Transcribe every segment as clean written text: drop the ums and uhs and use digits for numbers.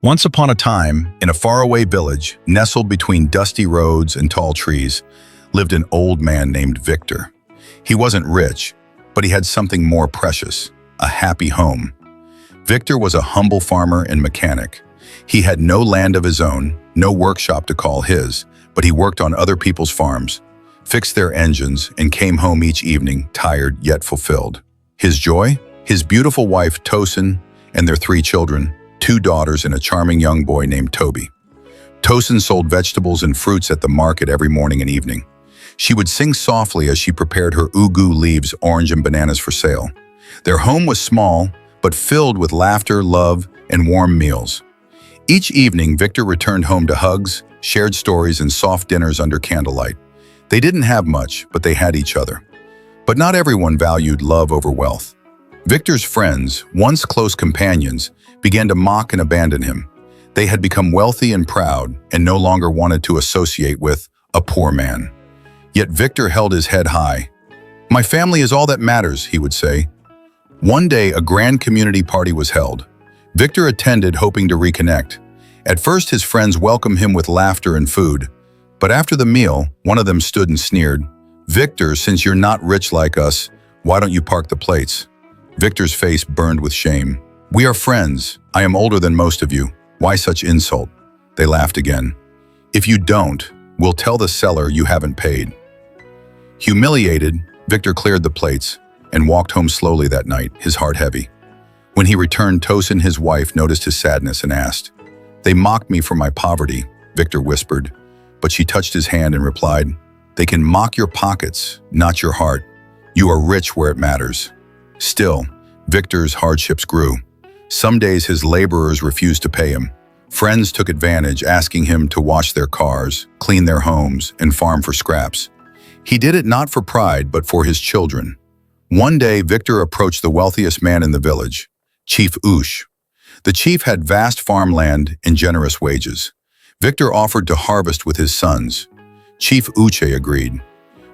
Once upon a time, in a faraway village, nestled between dusty roads and tall trees, lived an old man named Victor. He wasn't rich, but he had something more precious, a happy home. Victor was a humble farmer and mechanic. He had no land of his own, no workshop to call his, but he worked on other people's farms, fixed their engines, and came home each evening tired yet fulfilled. His joy? His beautiful wife Tosin and their 3 children, 2 daughters and a charming young boy named Tobi. Tosin sold vegetables and fruits at the market every morning and evening. She would sing softly as she prepared her ugu leaves, orange and bananas for sale. Their home was small, but filled with laughter, love, and warm meals. Each evening, Victor returned home to hugs, shared stories, and soft dinners under candlelight. They didn't have much, but they had each other. But not everyone valued love over wealth. Victor's friends, once close companions, began to mock and abandon him. They had become wealthy and proud and no longer wanted to associate with a poor man. Yet Victor held his head high. "My family is all that matters," he would say. One day, a grand community party was held. Victor attended, hoping to reconnect. At first, his friends welcomed him with laughter and food. But after the meal, one of them stood and sneered, "Victor, since you're not rich like us, why don't you park the plates?" Victor's face burned with shame. "We are friends. I am older than most of you. Why such insult?" They laughed again. "If you don't, we'll tell the seller you haven't paid." Humiliated, Victor cleared the plates and walked home slowly that night, his heart heavy. When he returned, Tosin, his wife, noticed his sadness and asked, "They mocked me for my poverty," Victor whispered, but she touched his hand and replied, "They can mock your pockets, not your heart. You are rich where it matters." Still, Victor's hardships grew. Some days his laborers refused to pay him. Friends took advantage, asking him to wash their cars, clean their homes, and farm for scraps. He did it not for pride, but for his children. One day, Victor approached the wealthiest man in the village, Chief Ush. The chief had vast farmland and generous wages. Victor offered to harvest with his sons. Chief Uche agreed.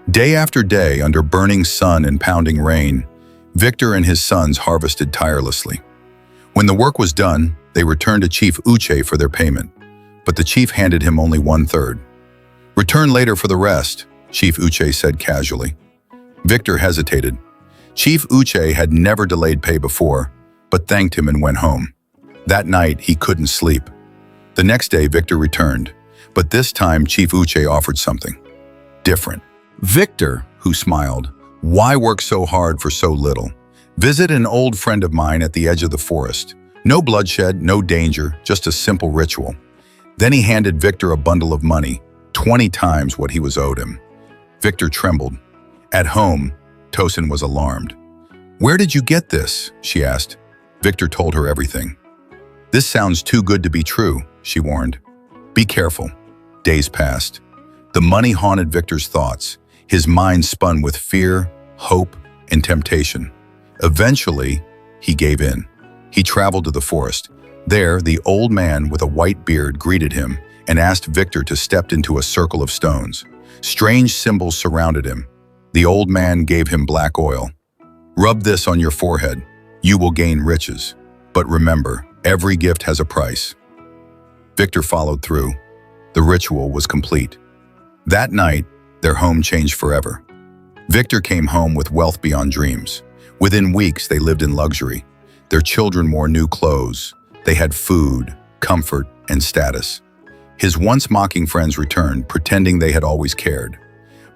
Day after day, under burning sun and pounding rain, Victor and his sons harvested tirelessly. When the work was done, they returned to Chief Uche for their payment, but the chief handed him only 1/3. "Return later for the rest," Chief Uche said casually. Victor hesitated. Chief Uche had never delayed pay before, but thanked him and went home. That night, he couldn't sleep. The next day, Victor returned, but this time Chief Uche offered something different. "Victor," who smiled, "why work so hard for so little? Visit an old friend of mine at the edge of the forest. No bloodshed, no danger, just a simple ritual." Then he handed Victor a bundle of money, 20 times what he was owed him. Victor trembled. At home, Tosin was alarmed. "Where did you get this?" she asked. Victor told her everything. "This sounds too good to be true," she warned. "Be careful." Days passed. The money haunted Victor's thoughts. His mind spun with fear, hope, and temptation. Eventually, he gave in. He traveled to the forest. There, the old man with a white beard greeted him and asked Victor to step into a circle of stones. Strange symbols surrounded him. The old man gave him black oil. "Rub this on your forehead. You will gain riches. But remember, every gift has a price." Victor followed through. The ritual was complete. That night, their home changed forever. Victor came home with wealth beyond dreams. Within weeks, they lived in luxury. Their children wore new clothes. They had food, comfort, and status. His once mocking friends returned, pretending they had always cared.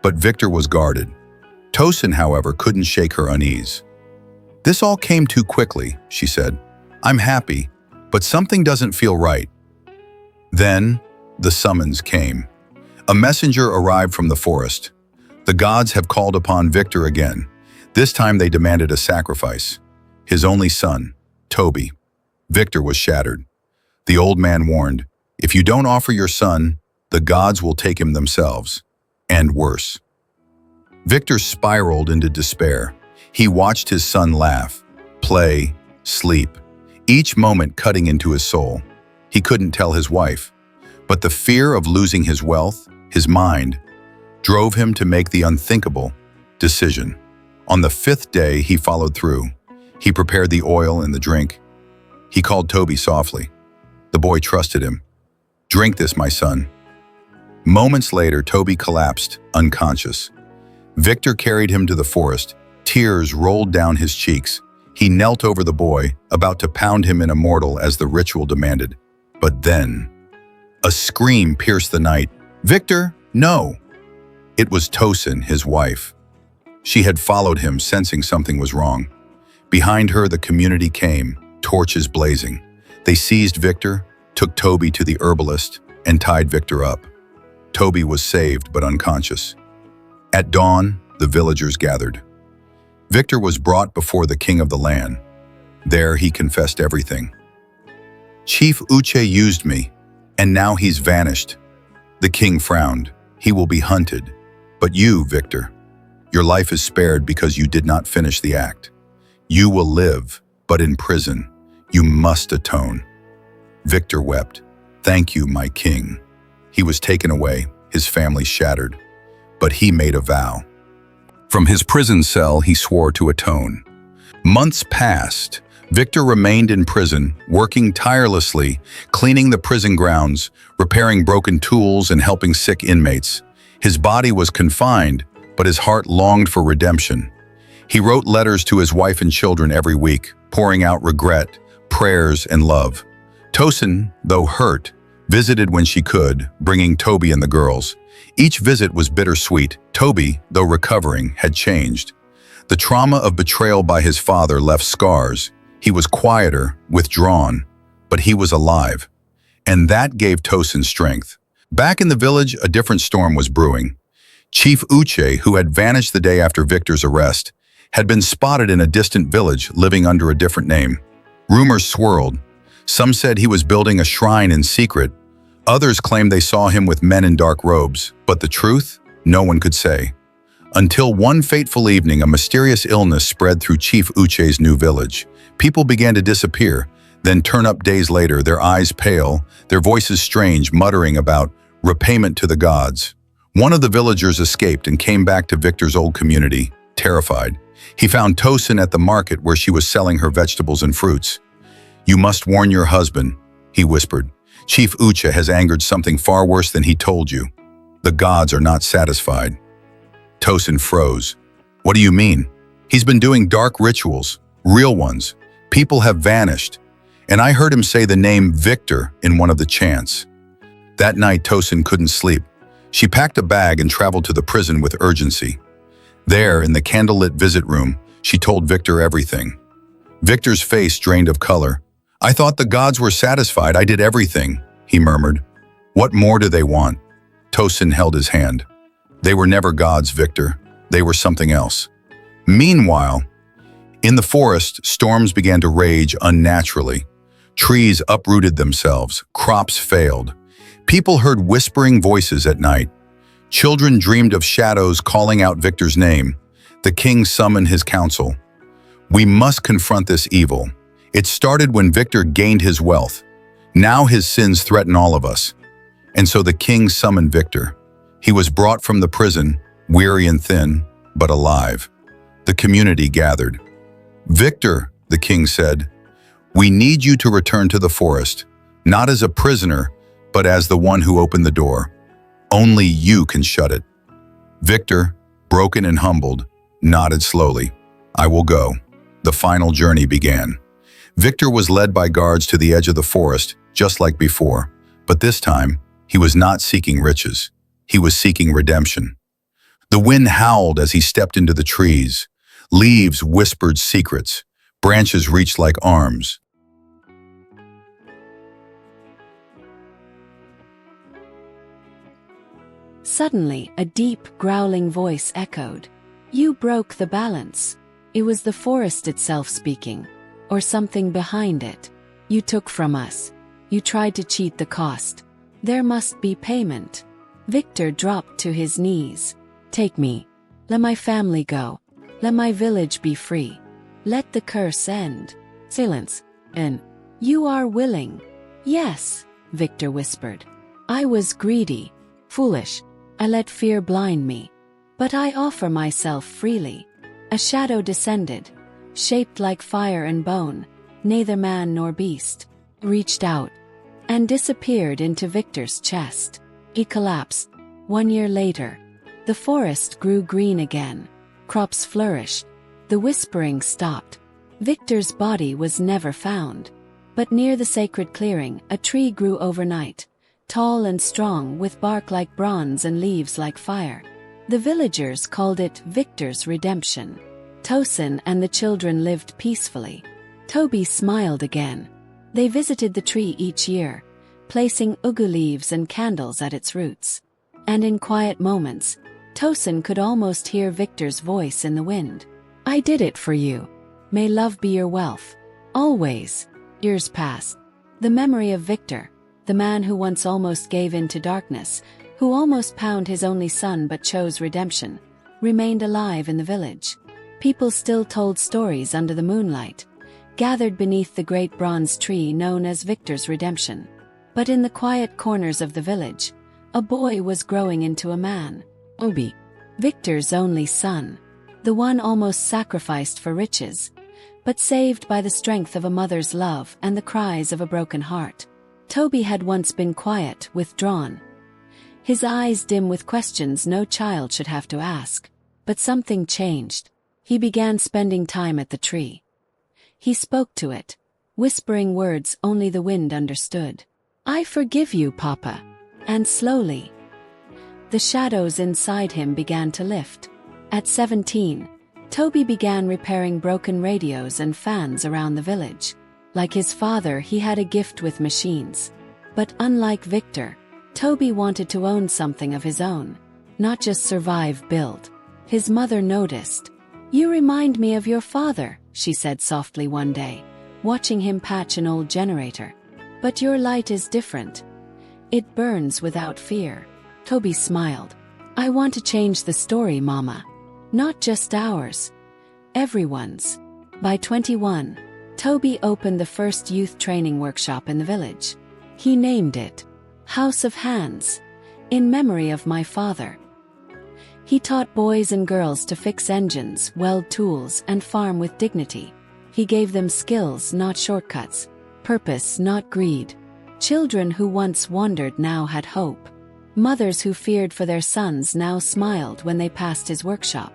But Victor was guarded. Tosin, however, couldn't shake her unease. "This all came too quickly," she said. "I'm happy, but something doesn't feel right." Then, the summons came. A messenger arrived from the forest. The gods have called upon Victor again. This time they demanded a sacrifice. His only son, Tobi. Victor was shattered. The old man warned, "If you don't offer your son, the gods will take him themselves." And worse. Victor spiraled into despair. He watched his son laugh, play, sleep, each moment cutting into his soul. He couldn't tell his wife, but the fear of losing his wealth, his mind, drove him to make the unthinkable decision. On the 5th day, he followed through. He prepared the oil and the drink. He called Tobi softly. The boy trusted him. "Drink this, my son." Moments later, Tobi collapsed, unconscious. Victor carried him to the forest. Tears rolled down his cheeks. He knelt over the boy, about to pound him in a mortal as the ritual demanded. But then, a scream pierced the night. "Victor, no!" It was Tosin, his wife. She had followed him, sensing something was wrong. Behind her, the community came, torches blazing. They seized Victor, took Tobi to the herbalist, and tied Victor up. Tobi was saved but unconscious. At dawn, the villagers gathered. Victor was brought before the king of the land. There he confessed everything. "Chief Uche used me, and now he's vanished." The king frowned. "He will be hunted. But you, Victor, your life is spared because you did not finish the act. You will live, but in prison. You must atone." Victor wept. "Thank you, my king." He was taken away, his family shattered. But he made a vow. From his prison cell, he swore to atone. Months passed. Victor remained in prison, working tirelessly, cleaning the prison grounds, repairing broken tools, and helping sick inmates. His body was confined, but his heart longed for redemption. He wrote letters to his wife and children every week, pouring out regret, prayers, and love. Tosin, though hurt, visited when she could, bringing Tobi and the girls. Each visit was bittersweet. Tobi, though recovering, had changed. The trauma of betrayal by his father left scars. He was quieter, withdrawn, but he was alive. And that gave Tosin strength. Back in the village, a different storm was brewing. Chief Uche, who had vanished the day after Victor's arrest, had been spotted in a distant village, living under a different name. Rumors swirled. Some said he was building a shrine in secret. Others claimed they saw him with men in dark robes. But the truth, no one could say. Until one fateful evening, a mysterious illness spread through Chief Uche's new village. People began to disappear, then turn up days later, their eyes pale, their voices strange, muttering about repayment to the gods. One of the villagers escaped and came back to Victor's old community, terrified. He found Tosin at the market where she was selling her vegetables and fruits. "You must warn your husband," he whispered. "Chief Uche has angered something far worse than he told you. The gods are not satisfied." Tosin froze. "What do you mean?" "He's been doing dark rituals, real ones. People have vanished. And I heard him say the name Victor in one of the chants." That night, Tosin couldn't sleep. She packed a bag and traveled to the prison with urgency. There, in the candlelit visit room, she told Victor everything. Victor's face drained of color. "I thought the gods were satisfied. I did everything," he murmured. "What more do they want?" Tosin held his hand. "They were never gods, Victor. They were something else." Meanwhile, in the forest, storms began to rage unnaturally. Trees uprooted themselves, crops failed. People heard whispering voices at night. Children dreamed of shadows calling out Victor's name. The king summoned his council. "We must confront this evil. It started when Victor gained his wealth. Now his sins threaten all of us." And so the king summoned Victor. He was brought from the prison, weary and thin, but alive. The community gathered. "Victor," the king said, "we need you to return to the forest, not as a prisoner, but as the one who opened the door. Only you can shut it." Victor, broken and humbled, nodded slowly. "I will go." The final journey began. Victor was led by guards to the edge of the forest, just like before. But this time, he was not seeking riches. He was seeking redemption. The wind howled as he stepped into the trees. Leaves whispered secrets. Branches reached like arms. Suddenly, a deep, growling voice echoed. "You broke the balance." It was the forest itself speaking, or something behind it. "You took from us. You tried to cheat the cost. There must be payment." Victor dropped to his knees. "Take me. Let my family go. Let my village be free. Let the curse end." Silence. "And you are willing?" "Yes," Victor whispered. "I was greedy, foolish. I let fear blind me. But I offer myself freely." A shadow descended, shaped like fire and bone. Neither man nor beast reached out. and disappeared into Victor's chest. He collapsed. 1 year later, the forest grew green again. Crops flourished. The whispering stopped. Victor's body was never found. But near the sacred clearing, a tree grew overnight, tall and strong with bark like bronze and leaves like fire. The villagers called it Victor's redemption. Tosin and the children lived peacefully. Tobi smiled again. They visited the tree each year, placing ugu leaves and candles at its roots. And in quiet moments, Tosin could almost hear Victor's voice in the wind. "I did it for you. May love be your wealth. Always." Years passed. The memory of Victor, the man who once almost gave in to darkness, who almost pounded his only son but chose redemption, remained alive in the village. People still told stories under the moonlight, gathered beneath the great bronze tree known as Victor's redemption. But in the quiet corners of the village, a boy was growing into a man. Tobi, Victor's only son, the one almost sacrificed for riches, but saved by the strength of a mother's love and the cries of a broken heart. Tobi had once been quiet, withdrawn, his eyes dim with questions no child should have to ask. But something changed. He began spending time at the tree. He spoke to it, whispering words only the wind understood. "I forgive you, Papa." And slowly, the shadows inside him began to lift. At 17, Tobi began repairing broken radios and fans around the village. Like his father, he had a gift with machines. But unlike Victor, Tobi wanted to own something of his own, not just survive, build. His mother noticed. "You remind me of your father," she said softly one day, watching him patch an old generator. "But your light is different. It burns without fear." Tobi smiled. "I want to change the story, Mama. Not just ours. Everyone's." By 21, Tobi opened the first youth training workshop in the village. He named it House of Hands, in memory of my father. He taught boys and girls to fix engines, weld tools, and farm with dignity. He gave them skills, not shortcuts, purpose, not greed. Children who once wandered now had hope. Mothers who feared for their sons now smiled when they passed his workshop.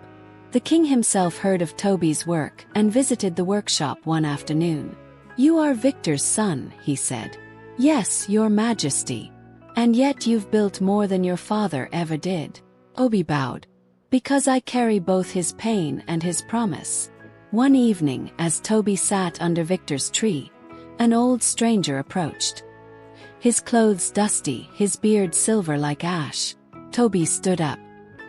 The king himself heard of Tobi's work and visited the workshop one afternoon. "You are Victor's son," he said. "Yes, your majesty. And yet you've built more than your father ever did." Tobi bowed. "Because I carry both his pain and his promise." One evening, as Tobi sat under Victor's tree, an old stranger approached. His clothes dusty, his beard silver like ash. Tobi stood up.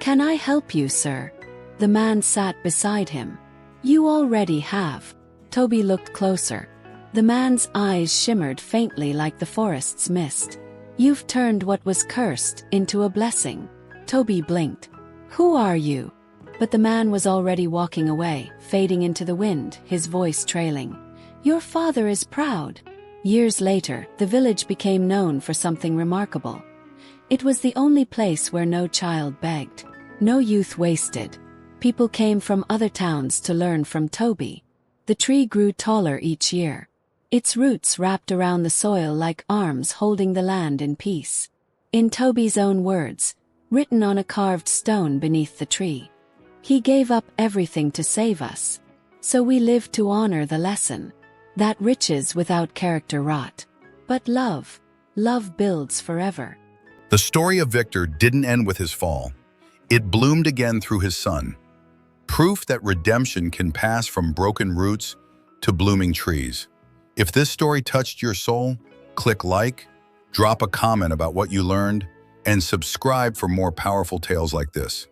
"Can I help you, sir?" The man sat beside him. "You already have." Tobi looked closer. The man's eyes shimmered faintly like the forest's mist. "You've turned what was cursed into a blessing." Tobi blinked. "Who are you?" But the man was already walking away, fading into the wind, his voice trailing. "Your father is proud." Years later, the village became known for something remarkable. It was the only place where no child begged, no youth wasted. People came from other towns to learn from Tobi. The tree grew taller each year. Its roots wrapped around the soil like arms holding the land in peace. In Tobi's own words, written on a carved stone beneath the tree, "He gave up everything to save us. So we live to honor the lesson that riches without character rot. But love builds forever." The story of Victor didn't end with his fall. It bloomed again through his son. Proof that redemption can pass from broken roots to blooming trees. If this story touched your soul, click like, drop a comment about what you learned, and subscribe for more powerful tales like this.